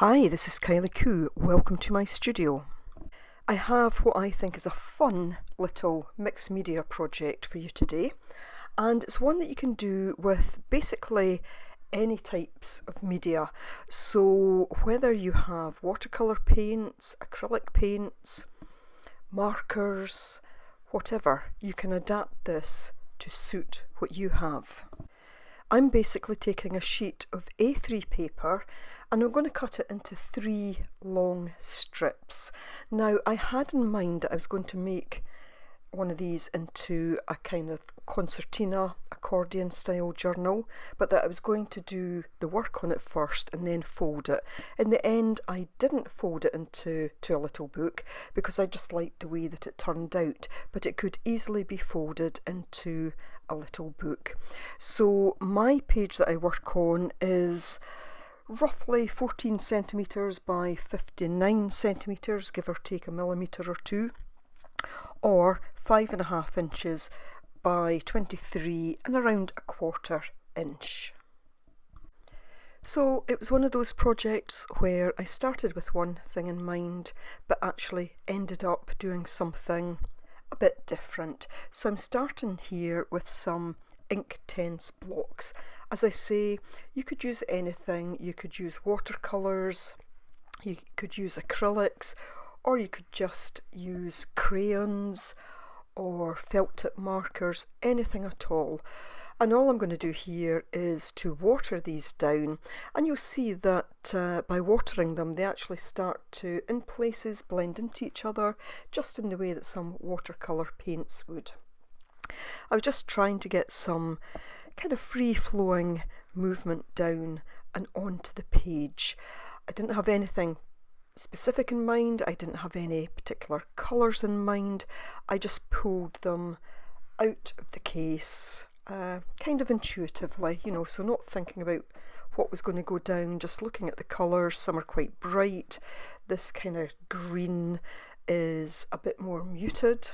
Hi, this is Kylie Coo. Welcome to my studio. I have what I think is a fun little mixed media project for you today, and it's one that you can do with basically any types of media. So whether you have watercolour paints, acrylic paints, markers, whatever, you can adapt this to suit what you have. I'm basically taking a sheet of A3 paper and I'm going to cut it into 3 long strips. Now, I had in mind that I was going to make one of these into a kind of Concertina accordion style journal, but that I was going to do the work on it first and then fold it. In the end, I didn't fold it into a little book because I just liked the way that it turned out, but it could easily be folded into a little book. So my page that I work on is roughly 14 centimetres by 59 centimetres, give or take a millimetre or two, or 5.5 inches by 23 and around 1/4 inch. So it was one of those projects where I started with one thing in mind but actually ended up doing something a bit different. So I'm starting here with some Inktense blocks. As I say, you could use anything. You could use watercolours, you could use acrylics, or you could just use crayons or felt tip markers, anything at all. And all I'm going to do here is to water these down, and you'll see that by watering them they actually start to, in places, blend into each other, just in the way that some watercolour paints would. I was just trying to get some kind of free-flowing movement down and onto the page. I didn't have anything specific in mind, I didn't have any particular colours in mind, I just pulled them out of the case kind of intuitively, so not thinking about what was going to go down, just looking at the colours. Some are quite bright, this kind of green is a bit more muted,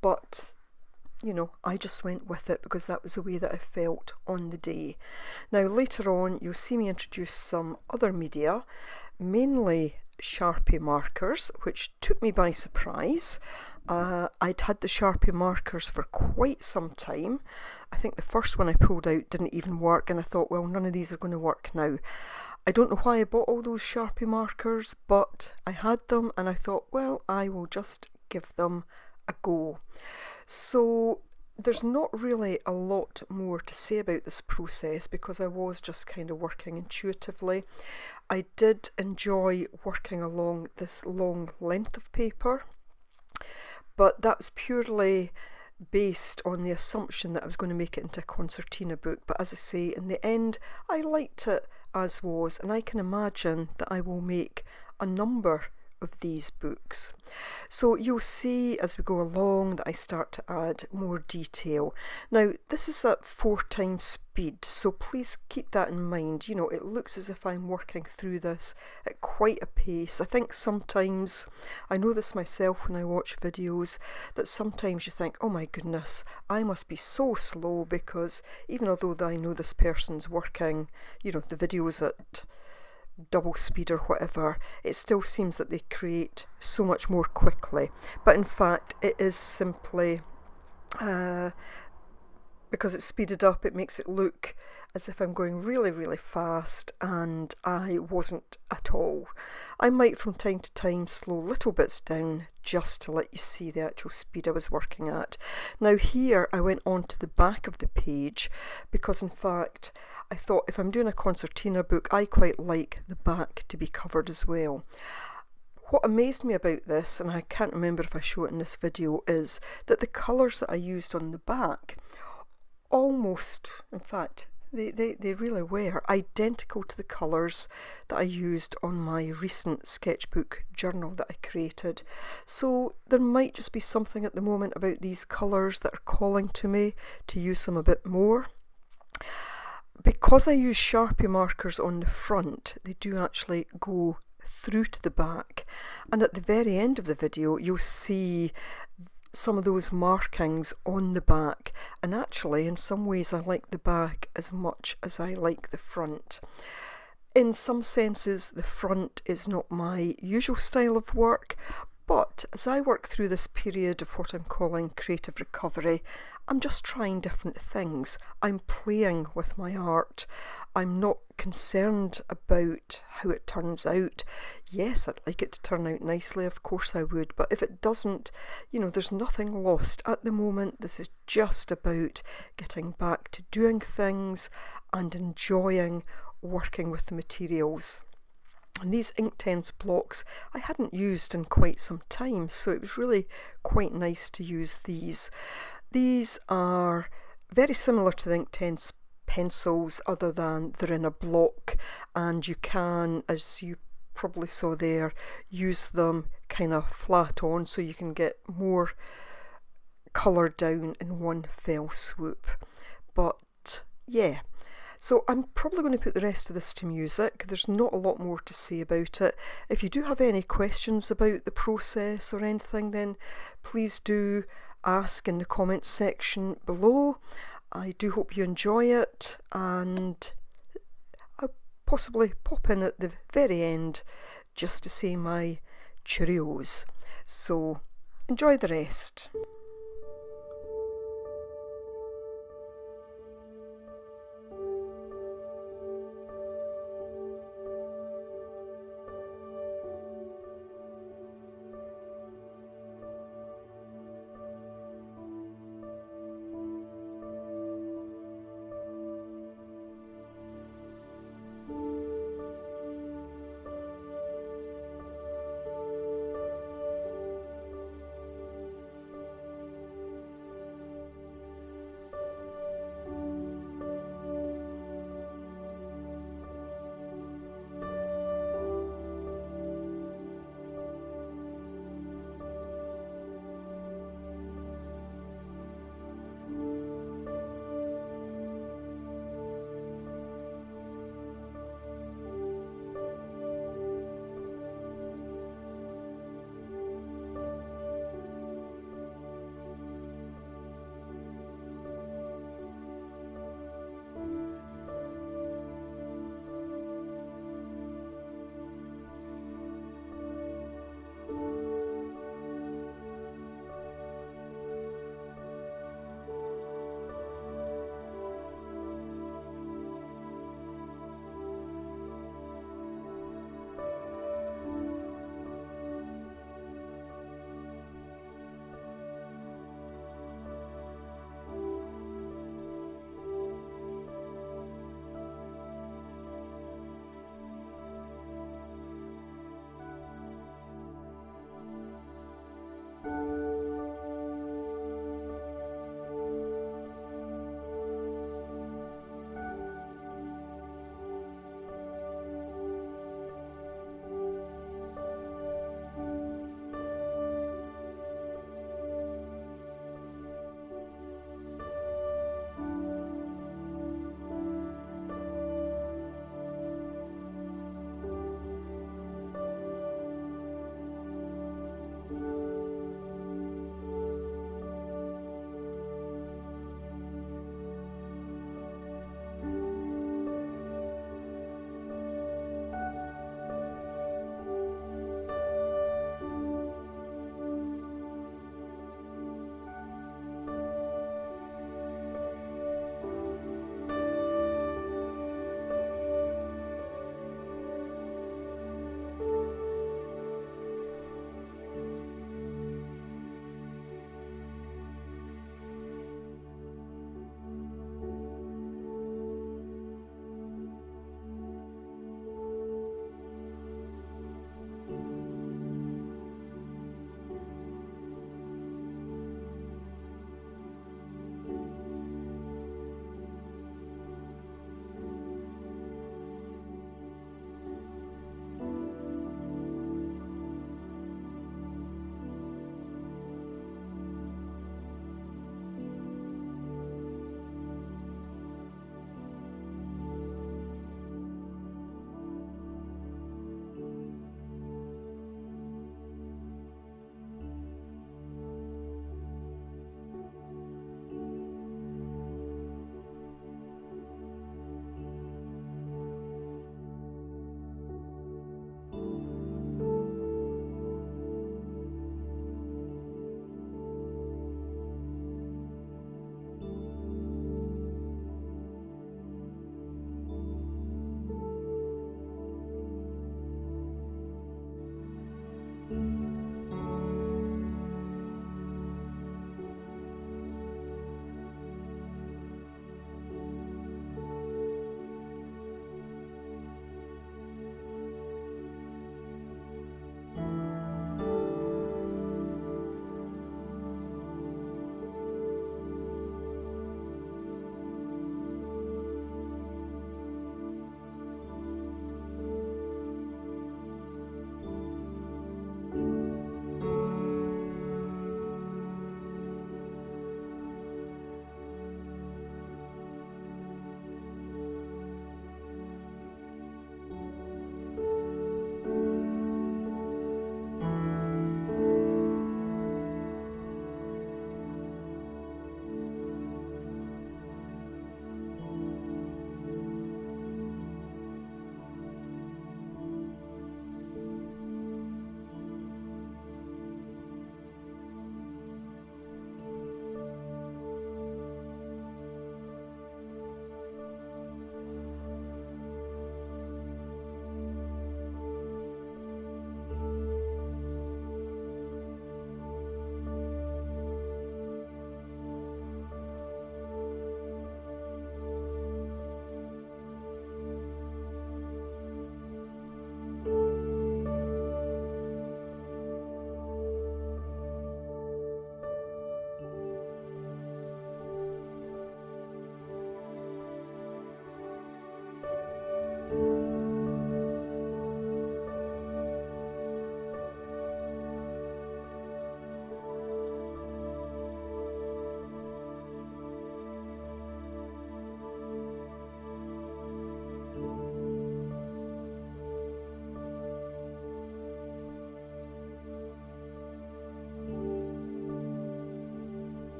but I just went with it because that was the way that I felt on the day. Now later on you'll see me introduce some other media, mainly Sharpie markers, which took me by surprise. I'd had the Sharpie markers for quite some time. I think the first one I pulled out didn't even work, and I thought, well, none of these are going to work now. I don't know why I bought all those Sharpie markers, but I had them and I thought, well, I will just give them a go. So there's not really a lot more to say about this process because I was just kind of working intuitively. I did enjoy working along this long length of paper, but that was purely based on the assumption that I was going to make it into a Concertina book. But as I say, in the end, I liked it as was, and I can imagine that I will make a number of these books. So you'll see as we go along that I start to add more detail. Now this is at 4 times speed, so please keep that in mind. It looks as if I'm working through this at quite a pace. I think sometimes, I know this myself when I watch videos, that sometimes you think, oh my goodness, I must be so slow, because even although I know this person's working, the videos at double speed or whatever, it still seems that they create so much more quickly. But in fact it is simply because it's speeded up, it makes it look as if I'm going really, really fast, and I wasn't at all. I might from time to time slow little bits down just to let you see the actual speed I was working at. Now here I went on to the back of the page because in fact I thought if I'm doing a Concertina book, I quite like the back to be covered as well. What amazed me about this, and I can't remember if I show it in this video, is that the colours that I used on the back almost, in fact, they really were identical to the colours that I used on my recent sketchbook journal that I created. So there might just be something at the moment about these colours that are calling to me to use them a bit more. Because I use Sharpie markers on the front, they do actually go through to the back, and at the very end of the video you'll see some of those markings on the back, and actually in some ways I like the back as much as I like the front. In some senses, the front is not my usual style of work, but as I work through this period of what I'm calling creative recovery, I'm just trying different things. I'm playing with my art. I'm not concerned about how it turns out. Yes, I'd like it to turn out nicely, of course I would, but if it doesn't, there's nothing lost. At the moment, this is just about getting back to doing things and enjoying working with the materials. And these Inktense blocks I hadn't used in quite some time, so it was really quite nice to use these. These are very similar to the Inktense pencils, other than they're in a block, and you can, as you probably saw there, use them kind of flat on so you can get more colour down in one fell swoop. But yeah, so I'm probably going to put the rest of this to music. There's not a lot more to say about it. If you do have any questions about the process or anything, then please do ask in the comments section below. I do hope you enjoy it, and I'll possibly pop in at the very end just to say my cheerios. So enjoy the rest.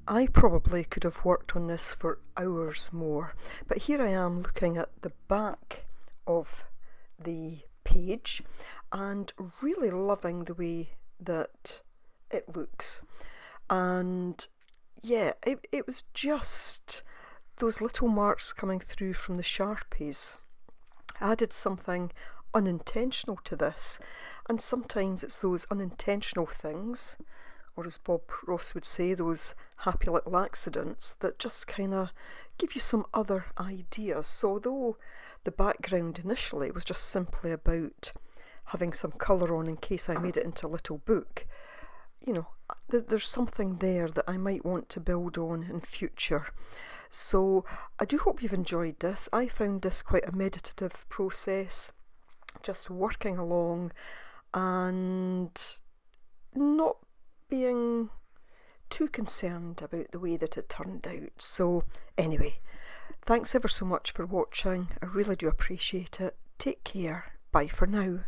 I probably could have worked on this for hours more, but here I am looking at the back of the page and really loving the way that it looks. And yeah, it was just those little marks coming through from the Sharpies added something unintentional to this, and sometimes it's those unintentional things, or as Bob Ross would say, those happy little accidents that just kind of give you some other ideas. So although the background initially was just simply about having some colour on in case I made it into a little book, you know, there's something there that I might want to build on in future. So I do hope you've enjoyed this. I found this quite a meditative process, just working along and not being too concerned about the way that it turned out. So anyway, thanks ever so much for watching. I really do appreciate it. Take care. Bye for now.